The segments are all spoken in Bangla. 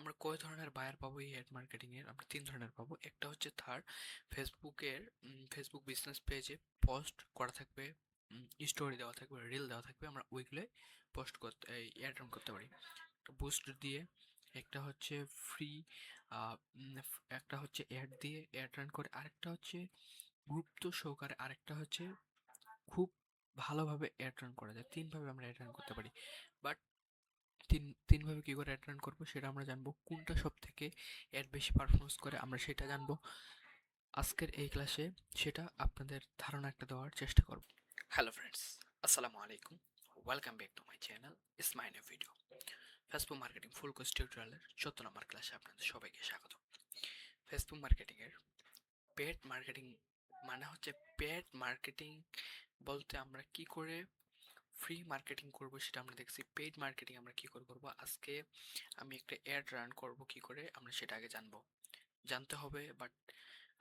আমরা কয় ধরনের বায়ার পাবো এই অ্যাড মার্কেটিং এর? আমরা তিন ধরনের পাবো। একটা হচ্ছে ফেসবুকের ফেসবুক বিজনেস পেজে পোস্ট করা থাকবে, স্টোরি দেওয়া থাকবে, রিল দেওয়া থাকবে, আমরা ওইগুলোই পোস্ট করতে এই অ্যাড রান করতে পারি বুস্ট দিয়ে। একটা হচ্ছে ফ্রি, একটা হচ্ছে অ্যাড দিয়ে অ্যাড রান করে, আরেকটা হচ্ছে গুরুত্ব সহকারে, আরেকটা হচ্ছে খুব ভালোভাবে অ্যাড রান করা যায়। তিনভাবে আমরা অ্যাড রান করতে পারি। বাট তিনভাবে কি করে অ্যাড রান করবো সেটা আমরা জানবো। কোনটা সব থেকে অ্যাড বেশি পারফরমেন্স করে আমরা সেটা জানবো আজকের এই ক্লাসে। সেটা আপনাদের ধারণা একটা দেওয়ার চেষ্টা করব। হ্যালো ফ্রেন্ডস, আসসালামু আলাইকুম। Welcome back to my channel it's my new video. Facebook marketing full course টিউটোরিয়ালের 14 নম্বর ক্লাসে আপনাদের সবাইকে স্বাগত। ফেসবুক মার্কেটিং এর পেড মার্কেটিং মানে হচ্ছে, পেড মার্কেটিং বলতে আমরা কি করে ফ্রি মার্কেটিং করব সেটা আমরা দেখছি। পেইড মার্কেটিং আমরা কি করে করব, আজকে আমি একটা অ্যাড রান করব কি করে আমরা সেটা আগে জানতে হবে। বাট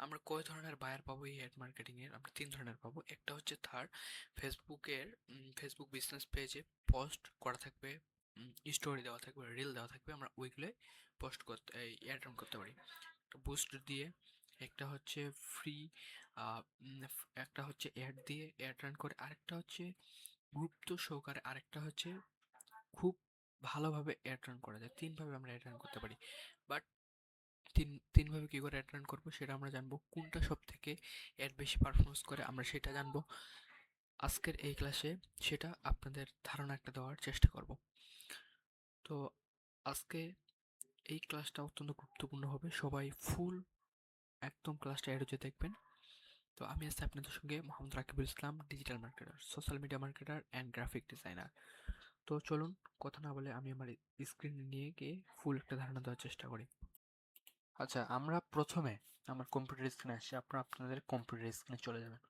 আমরা কয় ধরনের বায়ার পাবো এই অ্যাড মার্কেটিং এর? আমরা তিন ধরনের পাবো। একটা হচ্ছে ফেসবুকের ফেসবুক বিজনেস পেজে পোস্ট করা থাকবে, স্টোরি দেওয়া থাকবে, রিল দেওয়া থাকবে, আমরা ওইগুলোই পোস্ট করতে এই অ্যাড রান করতে পারি বুস্ট দিয়ে। একটা হচ্ছে ফ্রি, একটা হচ্ছে অ্যাড দিয়ে অ্যাড রান করে, আরেকটা হচ্ছে গুরুত্ব সহকারে, আরেকটা হচ্ছে খুব ভালোভাবে অ্যাড রান করা যায়। তিনভাবে আমরা অ্যাড রান করতে পারি। বাট তিনভাবে কি করে অ্যাড রান করবো সেটা আমরা জানবো। কোনটা সব থেকে অ্যাড বেশি পারফরমেন্স করে আমরা সেটা জানবো আজকের এই ক্লাসে। সেটা আপনাদের ধারণা একটা দেওয়ার চেষ্টা করব। তো আজকে এই ক্লাসটা অত্যন্ত গুরুত্বপূর্ণ হবে, সবাই ফুল একদম ক্লাসটা এড়িয়ে দেখবেন। তো আমি আছি আপনাদের সঙ্গে Mohammad Rakibul Islam, digital marketer, social media marketer and graphic designer. তো চলুন কথা না বলে আমি আমার স্ক্রিন নিয়ে গিয়ে ফুল একটা ধারণা দেওয়ার চেষ্টা করি। আচ্ছা, আমরা প্রথমে আমার কম্পিউটার স্ক্রিনে আসি, আপনারা আপনাদের কম্পিউটার স্ক্রিনে চলে যাবেন।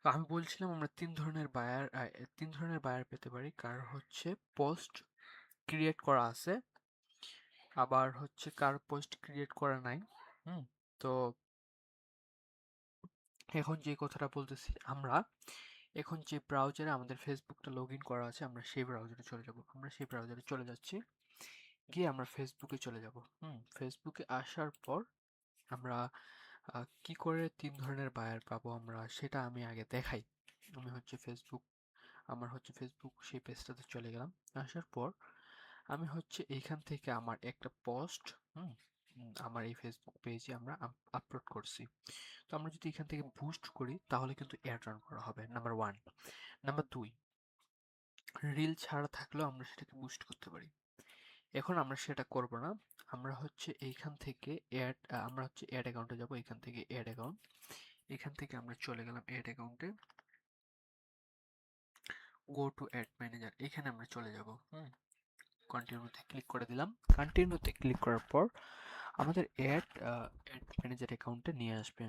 তো আমি বলছিলাম আমরা তিন ধরনের বায়ার পেতে পারি। কার হচ্ছে পোস্ট ক্রিয়েট করা আছে, আবার হচ্ছে কার পোস্ট ক্রিয়েট করা নাই। তো এখন যে কথাটা বলতেছি, আমরা এখন যে ব্রাউজারে আমাদের ফেসবুকটা লগ ইন করা আছে, আমরা সেই ব্রাউজারে চলে যাব। আমরা সেই ব্রাউজারে চলে যাচ্ছি, গিয়ে আমরা ফেসবুকে চলে যাব। ফেসবুকে আসার পর আমরা কি করে তিন ধরনের বায়ার পাবো আমরা সেটা আমি আগে দেখাই। আমি হচ্ছে ফেসবুক, আমার হচ্ছে ফেসবুক সেই পেজটাতে চলে গেলাম। আসার পর আমি হচ্ছে এইখান থেকে আমার একটা পোস্ট আমার এই ফেসবুক পেজে আমরা আপলোড করছি। তো আমরা যদি এখান থেকে বুস্ট করি তাহলে কিন্তু অ্যাড রান করা হবে, নাম্বার ওয়ান। নাম্বার দুই, রিল ছাড়া থাকলেও আমরা সেটাকে বুস্ট করতে পারি। এখন আমরা সেটা করব না, আমরা হচ্ছে এইখান থেকে আমরা হচ্ছে অ্যাড অ্যাকাউন্টে যাব। এখান থেকে অ্যাড অ্যাকাউন্ট, এখান থেকে আমরা চলে গেলাম অ্যাড অ্যাকাউন্টে, গো টু অ্যাড ম্যানেজার, এখানে আমরা চলে যাব। কন্টিনিউতে ক্লিক করে দিলাম। কন্টিনিউতে ক্লিক করার পর আমাদের অ্যাড ম্যানেজার অ্যাকাউন্টে নিয়ে আসবে।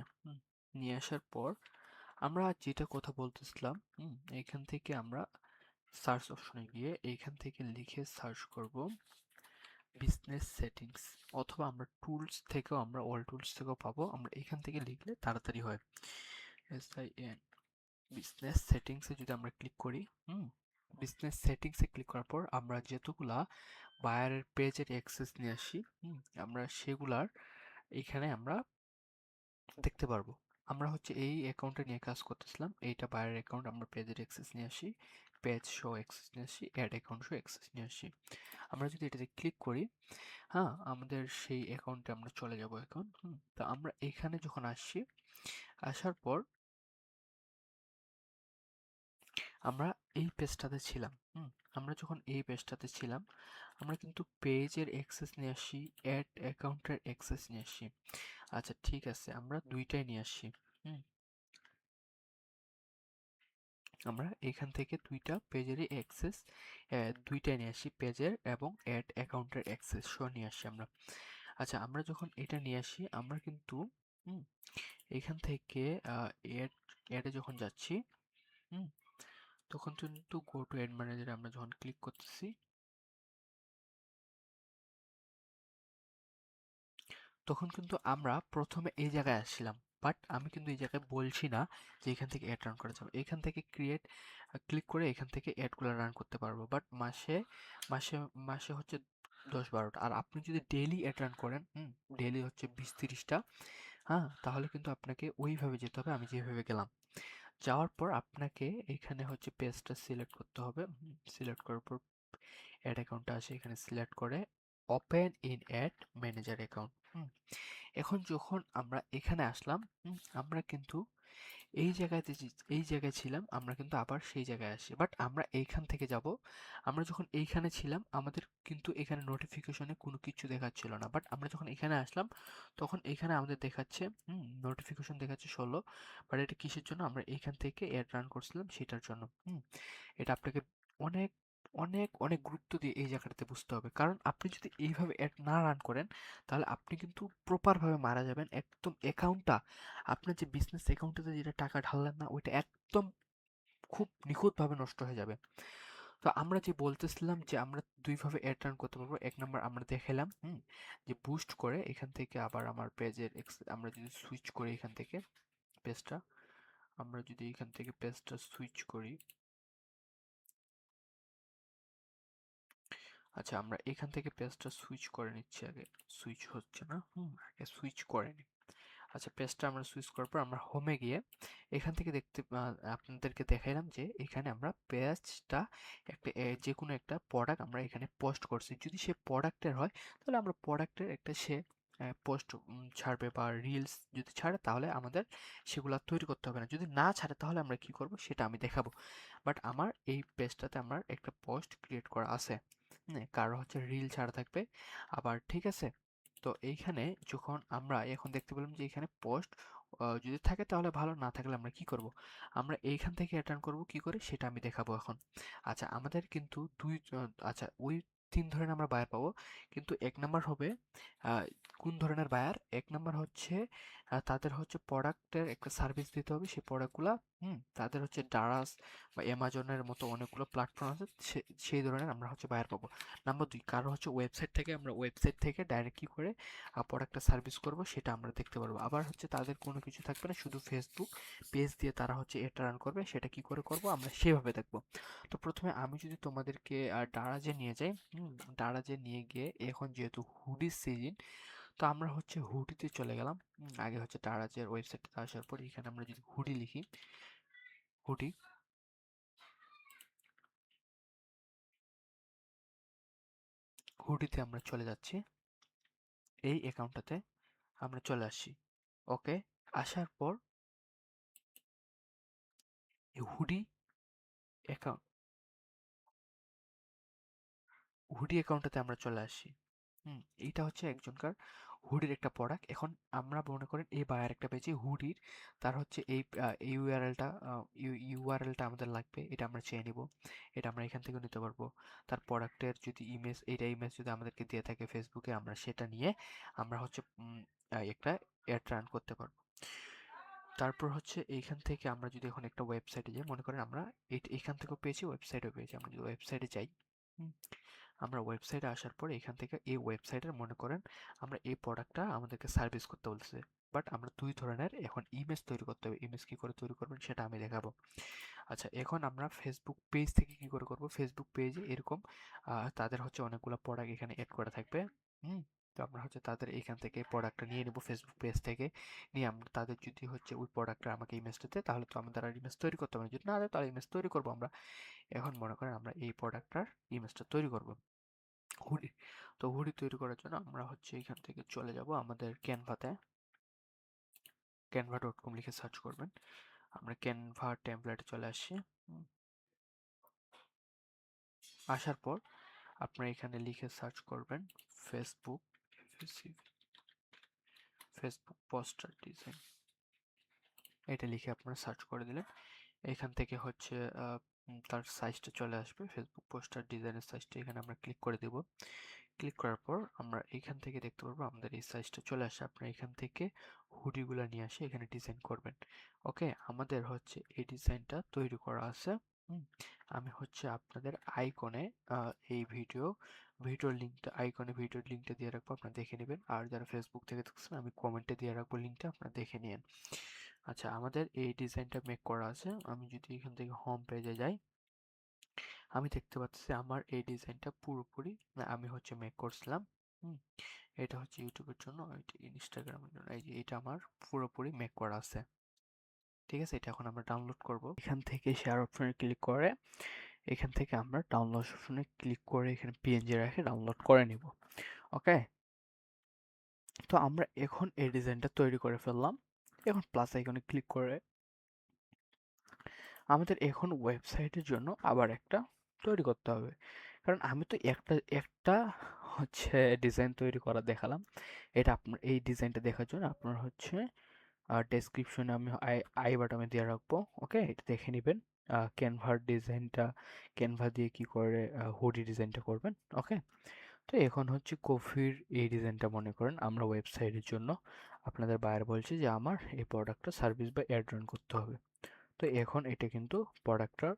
নিয়ে আসার পর আমরা যেটা কথা বলতেছিলাম, এখান থেকে আমরা সার্চ অপশনে গিয়ে এইখান থেকে লিখে সার্চ করব বিজনেস সেটিংস, অথবা আমরা অল টুলস থেকেও পাবো। আমরা এখান থেকে লিখলে তাড়াতাড়ি হয়। SIN বিজনেস সেটিংসে যদি আমরা ক্লিক করি, বিজনেস সেটিংসে ক্লিক করার পর আমরা যেতগুলা বায়ারের পেজের অ্যাক্সেস নিয়ে আসি, আমরা সেগুলার এখানে আমরা দেখতে পারবো। আমরা হচ্ছে এই অ্যাকাউন্টটা নিয়ে কাজ করতেছিলাম, এইটা বায়ার অ্যাকাউন্ট। আমরা পেজের অ্যাক্সেস নিয়ে আসি, পেজ শো অ্যাক্সেস নিয়ে আসি, অ্যাড অ্যাকাউন্ট শো অ্যাক্সেস নিয়ে আসি। আমরা যদি এটাতে ক্লিক করি, হ্যাঁ, আমাদের সেই অ্যাকাউন্টে আমরা চলে যাব এখন। তো আমরা এখানে যখন আসছি, আসার পর আমরা এই পেজটাতে ছিলাম। আমরা যখন এই পেজটাতে ছিলাম, আমরা কিন্তু পেজের অ্যাক্সেস নিয়ে আসি, অ্যাড অ্যাকাউন্টের অ্যাক্সেস নিয়ে আসি। আচ্ছা ঠিক আছে, আমরা দুইটাই নিয়ে আসি। আমরা এখান থেকে দুইটা পেজেরই অ্যাক্সেস দুইটাই নিয়ে আসি, পেজের এবং অ্যাড অ্যাকাউন্টের অ্যাক্সেস সহ নিয়ে আসি আমরা। আচ্ছা, আমরা যখন এটা নিয়ে আসি, আমরা কিন্তু এখান থেকে অ্যাডে যখন যাচ্ছি, তখন কিন্তু গো টু অ্যাড ম্যানেজারে আমরা যখন ক্লিক করতেছি, তখন কিন্তু আমরা প্রথমে এই জায়গায় আসছিলাম। বাট আমি কিন্তু এই জায়গায় বলছি না যে এখান থেকে অ্যাড রান করা যাবে। এখান থেকে ক্লিক করে এখান থেকে অ্যাডগুলো রান করতে পারবো। বাট মাসে মাসে মাসে হচ্ছে 10-12টা। আর আপনি যদি ডেইলি অ্যাড রান করেন, ডেইলি হচ্ছে 20-30টা, হ্যাঁ? তাহলে কিন্তু আপনাকে ওইভাবে যেতে হবে আমি যেভাবে গেলাম। যাওয়ার পর আপনাকে এখানে হচ্ছে পেজটা সিলেক্ট করতে হবে। সিলেক্ট করার পর অ্যাড অ্যাকাউন্টটা আসে, এখানে সিলেক্ট করে open in add manager account. এখন যখন আমরা এখানে আসলাম, আমরা কিন্তু এই জায়গায় ছিলাম, আমরা কিন্তু আবার সেই জায়গায় আসি। বাট আমরা এইখান থেকে যাব। আমরা যখন এইখানে ছিলাম আমাদের কিন্তু এখানে নোটিফিকেশনে কোনো কিছু দেখাচ্ছিল না। বাট আমরা যখন এখানে আসলাম তখন এখানে আমাদের দেখাচ্ছে নোটিফিকেশন দেখাচ্ছে 16। বাট এটা কিসের জন্য? আমরা এইখান থেকে অ্যাড রান করছিলাম সেটার জন্য। এটা আপনাকে অনেক অনেক গুরুত্ব দিয়ে এই জায়গাটাতে বুঝতে হবে। কারণ আপনি যদি এইভাবে অ্যাড না রান করেন তাহলে আপনি কিন্তু প্রপারভাবে মারা যাবেন। একদম অ্যাকাউন্টটা, আপনার যে বিজনেস অ্যাকাউন্টে যেটা টাকা ঢাললেন না ওইটা একদম খুব নিখুঁতভাবে নষ্ট হয়ে যাবে। তো আমরা যে বলতেছিলাম যে আমরা দুইভাবে অ্যাড রান করতে পারবো। এক নাম্বার আমরা দেখালাম যে বুস্ট করে এখান থেকে আবার আমার পেজের আমরা যদি সুইচ করি এখান থেকে পেজটা, আমরা যদি এখান থেকে পেজটা সুইচ করি, আচ্ছা আমরা এখান থেকে পেজটা সুইচ করে নিচ্ছি আগে। সুইচ হচ্ছে না, আগে সুইচ করে নিই। আচ্ছা পেজটা আমরা সুইচ করার পর আমরা হোমে গিয়ে এখান থেকে আপনাদেরকে দেখাইলাম যে এখানে আমরা পেজটা একটা যে কোনো একটা প্রোডাক্ট আমরা এখানে পোস্ট করছি। যদি সে প্রোডাক্টের হয় তাহলে আমরা প্রোডাক্টের একটা সে পোস্ট ছাড়বে, বা রিলস যদি ছাড়ে তাহলে আমাদের সেগুলো তৈরি করতে হবে না। যদি না ছাড়ে তাহলে আমরা কি করব সেটা আমি দেখাবো। বাট আমার এই পেজটাতে আমার একটা পোস্ট ক্রিয়েট করা আছে, কারো হচ্ছে রিল ছাড়া থাকবে আবার, ঠিক আছে? তো এইখানে যখন আমরা এখন দেখতে পেলাম যে এখানে পোস্ট যদি থাকে তাহলে ভালো, না থাকলে আমরা কি করব? আমরা এইখান থেকে রিটার্ন করব কি করে সেটা আমি দেখাবো এখন। আচ্ছা আমাদের কিন্তু আচ্ছা ওই 3 ধরনের আমরা বায়ার পাবো। কিন্তু এক নাম্বার হবে আহ, কোন ধরনের বায়ার? এক নাম্বার হচ্ছে তাদের হচ্ছে প্রোডাক্টের একটা সার্ভিস দিতে হবে, সেই প্রোডাক্টগুলা তাদের হচ্ছে ডারাস বা অ্যামাজনের মতো অনেকগুলো প্ল্যাটফর্ম আছে, সেই ধরনের আমরা হচ্ছে বায়ার পাবো। নাম্বার 2, কারো হচ্ছে ওয়েবসাইট থেকে, আমরা ওয়েবসাইট থেকে ডাইরেক্ট কি করে প্রোডাক্টটা সার্ভিস করব সেটা আমরা দেখতে পারবো। আবার হচ্ছে তাদের কোনো কিছু থাকবে না, শুধু ফেসবুক পেজ দিয়ে তারা হচ্ছে এটা রান করবে, সেটা কি করে করব আমরা সেভাবে দেখব। তো প্রথমে আমি যদি তোমাদেরকে ডারাজে নিয়ে যাই, ডারাজে নিয়ে গিয়ে এখন যেহেতু হুডি সিজন, তো আমরা হচ্ছে হুডিতে চলে গেলাম। আগে হচ্ছে ডারাজের ওয়েবসাইটে আসার পর এখানে আমরা যদি হুডি লিখি, হুডি হুডিতে আমরা চলে যাচ্ছি। এই অ্যাকাউন্টটাতে আমরা চলে আসছি। ওকে, আসার পর এই অ্যাকাউন্ট হুডি অ্যাকাউন্টটাতে আমরা চলে আসি। এইটা হচ্ছে একজনকার হুডির একটা প্রোডাক্ট। এখন আমরা মনে করেন এই বায়ার একটা পেয়েছি হুডির, তার হচ্ছে এই ইউআরএলটা আমাদের লাগবে, এটা আমরা চেয়ে নিব। এটা আমরা এখান থেকে নিতে পারবো। তার প্রোডাক্টের যদি ইমেজ যদি আমাদেরকে দিয়ে থাকে ফেসবুকে, আমরা সেটা নিয়ে আমরা হচ্ছে একটা অ্যাড রান করতে পারবো। তারপর হচ্ছে এইখান থেকে আমরা যদি এখন একটা ওয়েবসাইটে যাই, মনে করেন আমরা এখান থেকেও পেয়েছি, ওয়েবসাইটেও পেয়েছি। আমরা যদি ওয়েবসাইটে যাই, হুম, আমরা ওয়েবসাইটে আসার পরে এখান থেকে এই ওয়েবসাইটের মনে করেন আমরা এই প্রোডাক্টটা আমাদেরকে সার্ভিস করতে বলছে। বাট আমরা দুই ধরনের এখন ইমেজ তৈরি করতে হবে। ইমেজ কি করে তৈরি করবেন সেটা আমি দেখাবো। আচ্ছা এখন আমরা ফেসবুক পেজ থেকে কি করে করব? ফেসবুক পেজে এরকম তাদের হচ্ছে অনেকগুলো প্রোডাক্ট এখানে এড করা থাকবে। হুম তো আমরা হচ্ছে তাদের এখান থেকে প্রোডাক্টটা নিয়ে নেব ফেসবুক পেজ থেকে। নিয়ে আমরা তাদের যদি হচ্ছে ওই প্রোডাক্টটা আমাকে ইমেজটা দেয় তাহলে তো আমাদের আর ইমেজ তৈরি করতে হবে না। যদি না দেয় তাহলে ইমেজ তৈরি করবো আমরা। এখন মনে করেন আমরা এই প্রোডাক্টটার ইমেজটা তৈরি করব। হুডি। তো হুডি তৈরি করার জন্য আমরা হচ্ছে এখান থেকে চলে যাব আমাদের ক্যানভাতে। canva.com লিখে সার্চ করবেন। আমরা ক্যানভা টেমপ্লেটে চলে আসছি। আসার পর আপনারা এখানে লিখে সার্চ করবেন ফেসবুক ফেসবুক পোস্টার ডিজাইন। এটা লিখে আপনারা সার্চ করে দিলেন। এখান থেকে হচ্ছে তার সাইজটা চলে আসবে, ফেসবুক পোস্টার ডিজাইনের সাইজটা এখানে আমরা ক্লিক করে দেব। ক্লিক করার পর আমরা এখান থেকে দেখতে পারবো আমাদের এই সাইজটা চলে আসে। আপনারা এখান থেকে হুডিগুলো নিয়ে আসে এখানে ডিজাইন করবেন। ওকে, আমাদের হচ্ছে এই ডিজাইনটা তৈরি করা আছে। আমি হচ্ছে আপনাদের আইকনে এই ভিডিওর লিঙ্কটা দিয়ে রাখবো, আপনারা দেখে নেবেন। আর যারা ফেসবুক থেকে দেখছেন আমি কমেন্টে দিয়ে রাখবো লিঙ্কটা, আপনারা দেখে নিন। আচ্ছা আমাদের এই ডিজাইনটা মেক করা আছে। আমি যদি এখান থেকে হোম পেজে যাই, আমি দেখতে পাচ্ছি আমার এই ডিজাইনটা পুরোপুরি আমি হচ্ছে মেক করছিলাম। হুম, এটা হচ্ছে ইউটিউবের জন্য, এটা ইনস্টাগ্রামের জন্য। এই যে এটা আমার পুরোপুরি মেক করা আছে। ঠিক আছে, এটা এখন আমরা ডাউনলোড করব। এখান থেকে শেয়ার অপশনে ক্লিক করে এখান থেকে আমরা ডাউনলোড অপশনে ক্লিক করে এখানে পিএনজি রেখে ডাউনলোড করে নিব। ওকে, তো আমরা এখন এই ডিজাইনটা তৈরি করে ফেললাম। এখন প্লাস আইকনে ক্লিক করে আমাদের এখন ওয়েবসাইটের জন্য আবার একটা তৈরি করতে হবে। কারণ আমি তো একটা একটা হচ্ছে ডিজাইন তৈরি করা দেখালাম। এটা আপনার এই ডিজাইনটা দেখার জন্য আপনার হচ্ছে ডেসক্রিপশনে আমি আই বাটনে দিয়ে রাখবো। ওকে, এটা দেখে নেবেন। ক্যানভার ডিজাইনটা, ক্যানভা দিয়ে কি করে হুডি ডিজাইনটা করবেন। ওকে, তো এখন হচ্ছে কফির এই ডিজাইনটা মনে করেন আমরা ওয়েবসাইটের জন্য আপনাদের বায়ার বলছি যে আমার এই প্রোডাক্টটা সার্ভিস বা অ্যাড রান করতে হবে। তো এখন এটা কিন্তু প্রোডাক্টটার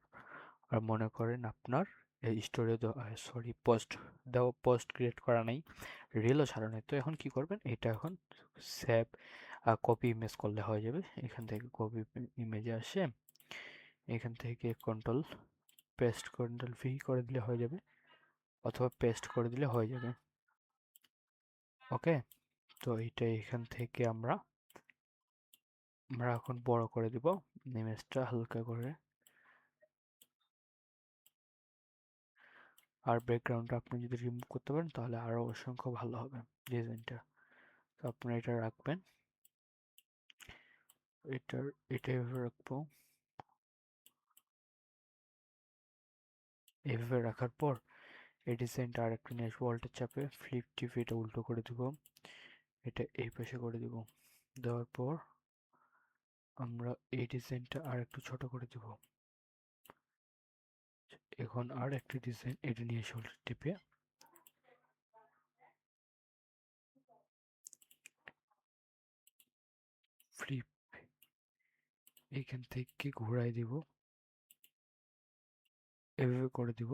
মনে করেন আপনার এই স্টোরে সরি পোস্ট দেওয়া, পোস্ট ক্রিয়েট করা নাই, রিলও ছাড়া নাই। তো এখন কি করবেন, এটা এখন সেভ কপি ইমেজ করলে হয়ে যাবে। এখান থেকে কপি ইমেজে আসে, এখান থেকে কন্ট্রোল ভি করে দিলে হয়ে যাবে, অথবা পেস্ট করে দিলে হয়ে যাবে। ওকে, তো এইটা এখান থেকে আমরা আমরা এখন বড় করে দিব ইমেজটা হালকা করে। আর ব্যাকগ্রাউন্ডটা আপনি যদি রিমুভ করতে পারেন তাহলে আরো অসংখ্য ভালো হবে ডিজাইনটা। তো আপনারা এটা রাখবেন, এটা এভাবে রাখবো। এভাবে রাখার পর এই ডিজাইনটা আর একটা নিয়ে আসবো, অল্টের চাপে ফ্লিপ টিপে এটা উল্টো করে দিব, এটা এই পাশে করে দিব। দেওয়ার পর আমরা এই ডিজাইনটা আর একটু ছোট করে দিব। এখন আর একটা ডিজাইন এটা নিয়ে এসে অল্টের টিপে ফ্লিপ এইখান থেকে ঘুরাই দিব, এভাবে করে দিব।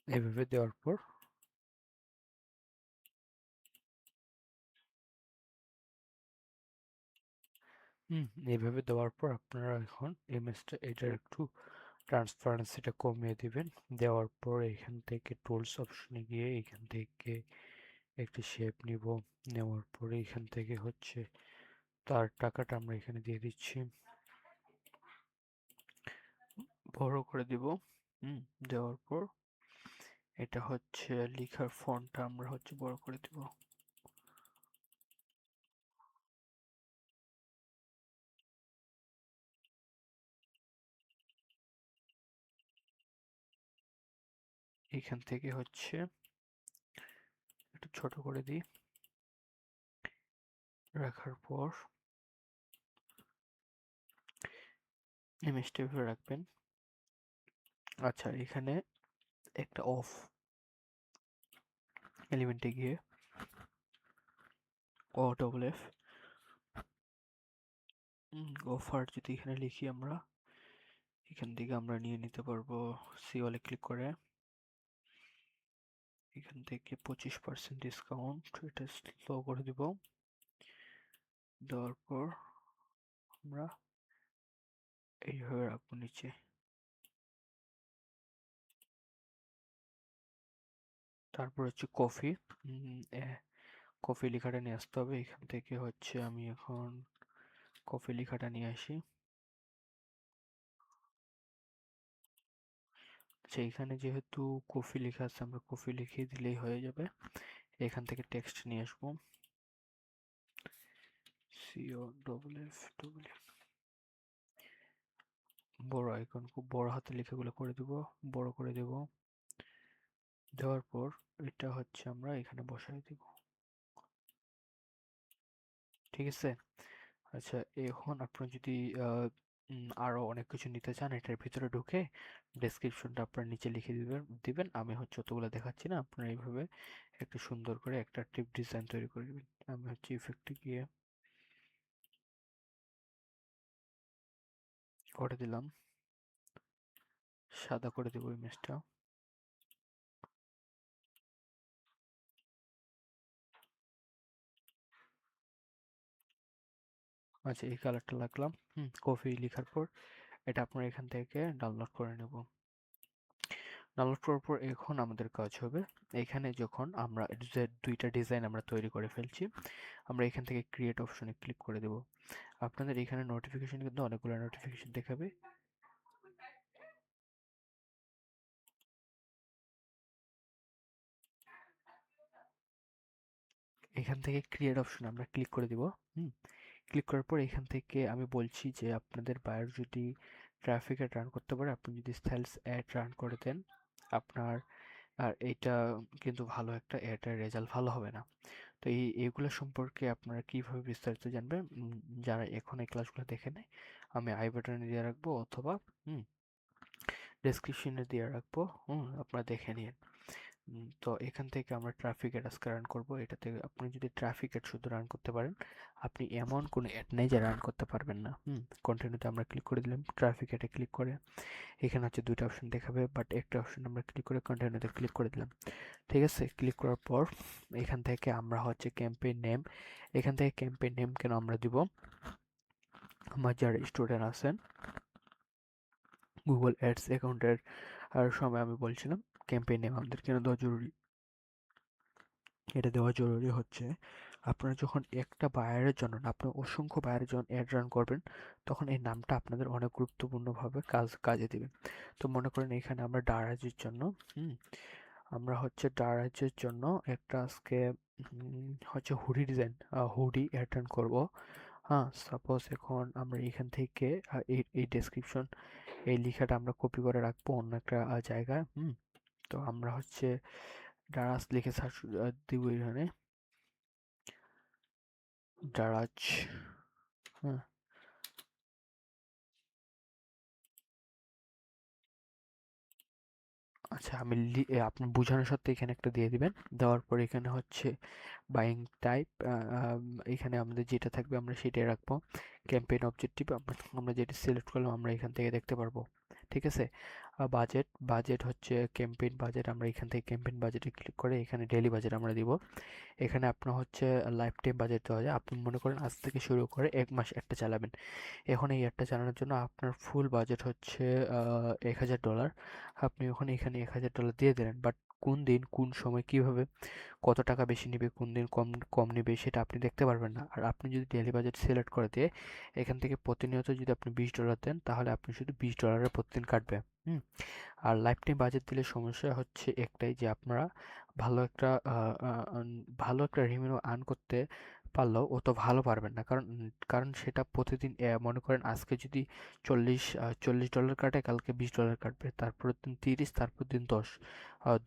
এভাবে দেওয়ার পর এইভাবে দেওয়ার পর আপনারা এখন ইমেজটা এটার একটু ট্রান্সপারেন্সিটা কমিয়ে দিবেন। দেওয়ার পর এখান থেকে টুলস অপশনে গিয়ে এখান থেকে একটি শেপ নিব। নেওয়ার পরে এখান থেকে হচ্ছে তার টাকাটা আমরা এখানে দিয়ে দিচ্ছি, বড় করে দিব। হুম, দেওয়ার পর এটা হচ্ছে লেখার ফন্টটা আমরা হচ্ছে বড় করে দিব। এখান থেকে হচ্ছে একটু ছোট করে দিই, রাখার পর ইমেজটা এভাবে রাখবেন। আচ্ছা, এখানে একটা অফ এলিমেন্টে গিয়ে ও ডবল এফ অফার যদি এখানে লিখি আমরা, এখান থেকে আমরা নিয়ে নিতে পারবো সিওলে ক্লিক করে। এখান থেকে 25% ডিসকাউন্ট, এটা স্লো করে দিব। দেওয়ার পর আমরা এইভাবে রাখবো নিচে। তারপর হচ্ছে কফি, কফি লেখাটা নিয়ে আসতে হবে। এখান থেকে হচ্ছে আমি এখন কফি লেখাটা নিয়ে আসি। আচ্ছা, এখানে যেহেতু কফি লেখা আছে আমরা কফি লিখে দিলেই হয়ে যাবে। এখান থেকে টেক্সট নিয়ে আসবো, CO double F double F, বড় আইকন খুব বড় হাতে লেখাগুলো করে দিব, বড় করে দেব। দেওয়ার পর এটা হচ্ছে আমরা এখানে বসাই দিব। ঠিক আছে, আচ্ছা, এখন আপনি যদি আরো অনেক কিছু নিতে চান এটার ভিতরে ঢুকে ডেসক্রিপশনটা আপনার নিচে লিখে দিবেন। আমি হচ্ছে অতগুলো দেখাচ্ছি না, আপনারা এইভাবে একটু সুন্দর করে একটা টিপ ডিজাইন তৈরি করে দিবেন। আমি হচ্ছে ইফেক্টে গিয়ে করে দিলাম, সাদা করে দেবো ইমেজটা। আচ্ছা, এই কালারটা লাগলাম। কফি লেখার পর এটা আপনারা এখান থেকে ডাউনলোড করে নেব। ডাউনলোড করার পর এখন আমাদের কাজ হবে, এখানে যখন আমরা যে দুইটা ডিজাইন আমরা তৈরি করে ফেলছি, আমরা এখান থেকে ক্রিয়েট অপশনে ক্লিক করে দেব। আপনাদের এখানে নোটিফিকেশন কিন্তু অনেকগুলো নোটিফিকেশন দেখাবে। এখান থেকে ক্রিয়েট অপশনে আমরা ক্লিক করে দিব। ক্লিক করার পর এখান থেকে আমি বলছি যে আপনাদের বায়ার যদি ট্রাফিক অ্যাড রান করতে পারে, আপনি যদি সেলস অ্যাড রান করে দেন আপনার, আর এইটা কিন্তু ভালো একটা অ্যাডের রেজাল্ট ভালো হবে না। তো এইগুলো সম্পর্কে আপনারা কিভাবে বিস্তারিত জানবেন, যারা এখন এই ক্লাসগুলো দেখে নেয়, আমি আই বাটনে দিয়ে রাখবো অথবা ডেসক্রিপশনে দিয়ে রাখবো, আপনারা দেখে নিন। তো এখান থেকে আমরা ট্রাফিক অ্যাড আজকে রান করবো। এটাতে আপনি যদি ট্রাফিক অ্যাড শুধু রান করতে পারেন, আপনি এমন কোনো অ্যাড নেই যে রান করতে পারবেন না। কন্টিনিউতে আমরা ক্লিক করে দিলাম, ট্রাফিক অ্যাডে ক্লিক করে এখানে হচ্ছে দুইটা অপশন দেখাবে, বাট একটা অপশন আমরা ক্লিক করে কন্টিনিউতে ক্লিক করে দিলাম। ঠিক আছে, ক্লিক করার পর এখান থেকে আমরা হচ্ছে ক্যাম্পেইন নেম, এখান থেকে ক্যাম্পেইন নেম কেন আমরা দিব, আমার যারা স্টুডেন্ট আছেন গুগল অ্যাডস অ্যাকাউন্টের আর সময় আমি বলছিলাম ক্যাম্পেইন নেম আমাদের কেন দেওয়া জরুরি। এটা দেওয়া জরুরি হচ্ছে আপনারা যখন একটা বায়ারের জন্য না, আপনার অসংখ্য বায়ারের জন্য অ্যাড রান করবেন, তখন এই নামটা আপনাদের অনেক গুরুত্বপূর্ণভাবে কাজে দিবে। তো মনে করেন এখানে আমরা ডারাজের জন্য আমরা হচ্ছে ডারাজের জন্য একটা আজকে হচ্ছে hoodie design, hoodie add run করবো। হ্যাঁ, সাপোজ এখন আমরা এখান থেকে এই ডেসক্রিপশন, এই লেখাটা আমরা কপি করে রাখবো অন্য একটা জায়গায়। তো আমরা হচ্ছে ডারাজ লিখে সার্চ দিব এখানে, ডারাজ। হ্যাঁ, আচ্ছা আমি আপনি বোঝানোর সাথে এখানে একটা দিয়ে দিবেন। দেওয়ার পর এখানে হচ্ছে বাইং টাইপ, এখানে আমাদের যেটা থাকবে আমরা সেটাই রাখবো। ক্যাম্পেইন অবজেক্টিভ আমরা যেটা সিলেক্ট করলাম আমরা এখান থেকে দেখতে পারবো। ঠিক আছে, বাজেট, বাজেট হচ্ছে ক্যাম্পেইন বাজেট, আমরা এখান থেকে ক্যাম্পেইন বাজেটে ক্লিক করে এখানে ডেইলি বাজেট আমরা দিব। এখানে আপনার হচ্ছে লাইফ টাইম বাজেট দেওয়া যায়, আপনি মনে করেন আজ থেকে শুরু করে 1 মাস একটা চালাবেন, এখন এই অ্যাডটা চালানোর জন্য আপনার ফুল বাজেট হচ্ছে $1000। আপনি ওখানে এখানে $1000 দিয়ে দিলেন, বাট কোন দিন কোন সময় কিভাবে কত টাকা বেশি নেবে, কোন দিন কম কম নেবে সেটা আপনি দেখতে পারবেন না। আর আপনি যদি ডেইলি বাজেট সিলেক্ট করে দিয়ে এখান থেকে প্রতিনিয়ত যদি আপনি $20 দেন, তাহলে আপনি শুধু $20 প্রতিদিন কাটবে। হুম আর লাইফ টাইম বাজেট দিলে সমস্যা হচ্ছে একটাই, যে আপনারা ভালো একটা ভালো একটা রেভিনিউ আর্ন করতে পারলেও অত ভালো পারবেন না, কারণ সেটা প্রতিদিন মনে করেন আজকে যদি $40 কাটে, কালকে $20 কাটবে, তারপর দিন 30, তারপর দিন 10,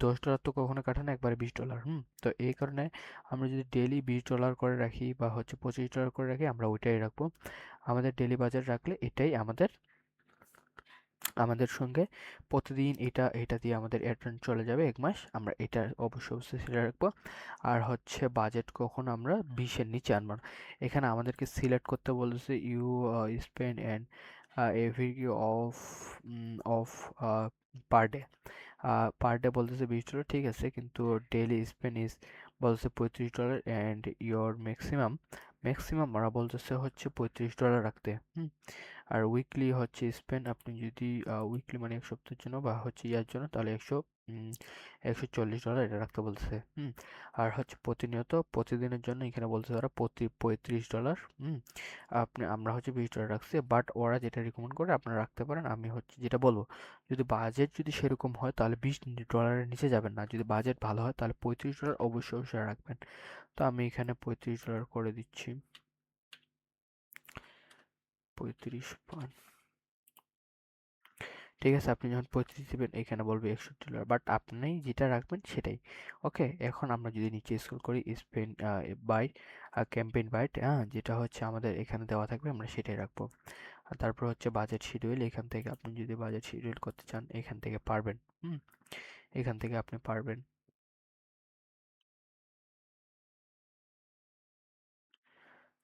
$10 তো কখনো কাটে না, একবারে $20। তো এই কারণে আমরা যদি ডেইলি $20 করে রাখি বা হচ্ছে $25 করে রাখি, আমরা ওইটাই রাখবো। আমাদের ডেইলি বাজেট রাখলে এটাই আমাদের আমাদের সঙ্গে প্রতিদিন এটা এটা দিয়ে আমাদের অ্যাড চলে যাবে 1 মাস, আমরা এটা অবশ্যই অবশ্যই সিলেক্ট রাখবো। আর হচ্ছে বাজেট কখন আমরা 20-এর নিচে আনবো না। এখানে আমাদেরকে সিলেক্ট করতে বলেছে you spend and every of of per day, per day বলতেছে $20, ঠিক আছে, কিন্তু ডেইলি স্পেন্ড ইজ বলতেছে $35 অ্যান্ড ইয়োর ম্যাক্সিমাম ম্যাক্সিমাম ওরা বলতেছে হচ্ছে $35 রাখতে। আর উইকলি হচ্ছে স্পেন্ড, আপনি যদি উইকলি মানে এক সপ্তাহের জন্য বা হচ্ছে ইয়ার জন্য, তাহলে $140 এটা রাখতে বলছে। আর হচ্ছে প্রতিনিয়ত প্রতিদিনের জন্য এখানে বলছে তারা প্রতি $35। আমরা হচ্ছে $20 রাখছি, বাট ওরা যেটা রিকমেন্ড করে আপনারা রাখতে পারেন। আমি হচ্ছে যেটা বলবো, যদি বাজেট যদি সেরকম হয় তাহলে $20 নিচে যাবেন না, যদি বাজেট ভালো হয় তাহলে $35 অবশ্যই অবশ্যই রাখবেন। তো আমি এখানে $35 করে দিচ্ছি, 35 পয়েন্ট। ঠিক আছে, আপনি যখন 35 দিবেন এখানে বলবে $61, বাট আপনি যেটা রাখবেন সেটাই। ওকে, এখন আমরা যদি নিচে স্ক্রল করি, স্পেন বাই ক্যাম্পেইন বাইট, যেটা হচ্ছে আমাদের এখানে দেওয়া থাকবে আমরা সেটাই রাখবো। আর তারপর হচ্ছে বাজেট শিডিউল, এখান থেকে আপনি যদি বাজেট শিডিউল করতে চান এখান থেকে পারবেন। এখান থেকে আপনি পারবেন।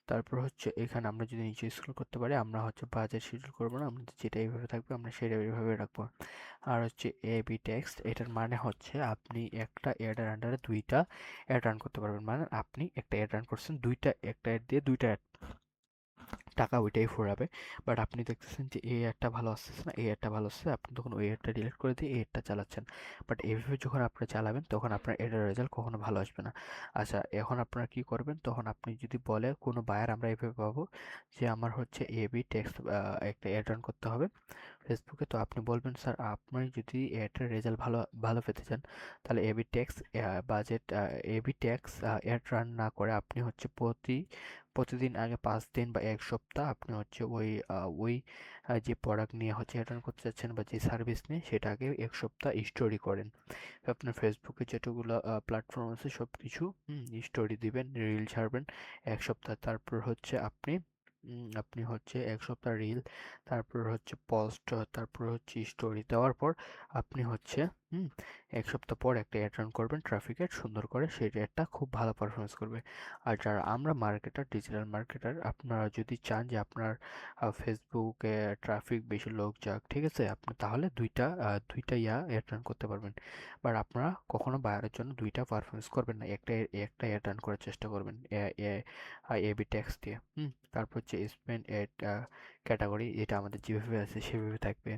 তারপর হচ্ছে এখানে আমরা যদি নিচে স্ক্রল করতে পারি, আমরা হচ্ছে বাজেট শিডিউল করবো না, আমাদের যেটা এইভাবে থাকবে আমরা সেটা এইভাবে রাখবো। আর হচ্ছে এবি টেক্সট, এটার মানে হচ্ছে আপনি একটা অ্যাডের আন্ডারে দুইটা অ্যাড রান করতে পারবেন, মানে আপনি একটা অ্যাড রান করছেন, একটা অ্যাড দিয়ে দুইটা অ্যাড, টাকা ওইটাই ফুরাবে। বাট আপনি দেখতেছেন যে এই অ্যাডটা ভালো আসতেছে না, এই অ্যাডটা ভালো আসছে, আপনি তখন ওই অ্যাডটা ডিলিট করে দিয়ে এই অ্যাডটা চালাচ্ছেন। বাট এইভাবে যখন আপনি চালাবেন তখন আপনার এটার রেজাল্ট কখনো ভালো আসবে না। আচ্ছা, এখন আপনারা কি করবেন, তখন আপনি যদি বলে কোনো বায়ার আমরা এভাবে পাবো যে আমার হচ্ছে এবি টেক্সট একটা অ্যাড রান করতে হবে ফেসবুকে, তো আপনি বলবেন স্যার আপনি যদি অ্যাডের রেজাল্ট ভালো ভালো পেতে চান তাহলে A B tax budget A B tax ad run না করে আপনি হচ্ছে প্রতিদিন আগে 5 দিন বা 1 সপ্তাহ আপনি হচ্ছে ওই যে প্রোডাক্ট নিয়ে হচ্ছে অ্যাড রান করতে চাচ্ছেন বা যে সার্ভিস নিয়ে সেটা আগে 1 সপ্তাহ স্টোরি করেন। আপনার ফেসবুকে যতগুলো প্ল্যাটফর্ম আছে সব কিছু স্টোরি দিবেন, রিল ছাড়বেন 1 সপ্তাহ, তারপর হচ্ছে আপনি হচ্ছে 1 সপ্তাহ রিল, তারপর হচ্ছে পোস্ট, তারপর হচ্ছে স্টোরি দেওয়ার পর আপনি হচ্ছে হুম 1 সপ্তাহ পর একটা অ্যাড রান করবেন, ট্রাফিক অ্যাড সুন্দর করে, সেই অ্যাডটা খুব ভালো পারফরমেন্স করবে। আর যারা আমরা মার্কেটার, ডিজিটাল মার্কেটার, আপনারা যদি চান যে আপনার ফেসবুকে ট্রাফিক বেশি লোক যাক, ঠিক আছে, আপনি তাহলে দুইটা অ্যাড রান করতে পারবেন। বাট আপনারা কখনো বায়ারের জন্য দুইটা পারফরমেন্স করবেন না, একটা অ্যাড রান করার চেষ্টা করবেন এবি ট্যাক্স দিয়ে। তারপর হচ্ছে স্পেন্ড এড ক্যাটাগরি, এটা আমাদের যেভাবে আছে সেভাবে থাকবে।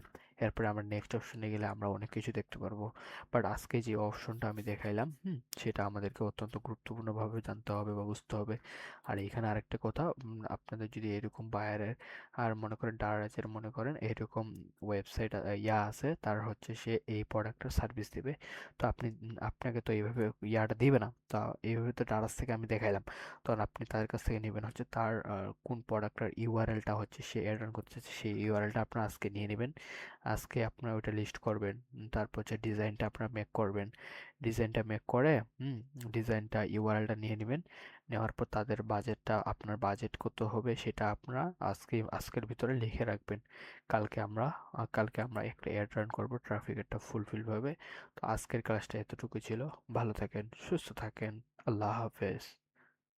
এরপরে আমরা নেক্সট অপশনে গেলে আমরা অনেক কিছু দেখতে পারবো। বাট আজকে যে অপশনটা আমি দেখাইলাম সেটা আমাদেরকে অত্যন্ত গুরুত্বপূর্ণভাবে জানতে হবে বা বুঝতে হবে। আর এখানে আরেকটা কথা, আপনাদের যদি এরকম বায়ারের আর মনে করেন ডারাজের মনে করেন এরকম ওয়েবসাইট আছে, তার হচ্ছে সে এই প্রোডাক্টের সার্ভিস দিবে, তো আপনাকে তো এইভাবে ইয়াটা দিবে না, তো এইভাবে তো ডারাজ থেকে আমি দেখাইলাম, তখন আপনি তাদের কাছ থেকে নেবেন হচ্ছে তার কোন প্রোডাক্টের ইউআরএলটা হচ্ছে সে অ্যাড অন করতে চাচ্ছে, সেই ইউআরএলটা আপনার আজকে নিয়ে নেবেন। আজকে আপনার ওইটা লিস্ট করবেন। তারপর হচ্ছে ডিজাইনটা আপনার মেক করবেন। ডিজাইনটা মেক করে ডিজাইনটা ইউআরএলটা নিয়ে নেবেন। নেওয়ার পর তাদের বাজেটটা, আপনার বাজেট কত হবে সেটা আপনারা আজকের ভিতরে লিখে রাখবেন। কালকে আমরা একটা অ্যাড রান করবো, ট্রাফিক একটা ফুলফিল ভাবে। তো আজকের ক্লাসটা এতটুকু ছিল। ভালো থাকেন, সুস্থ থাকেন। আল্লাহ হাফেজ।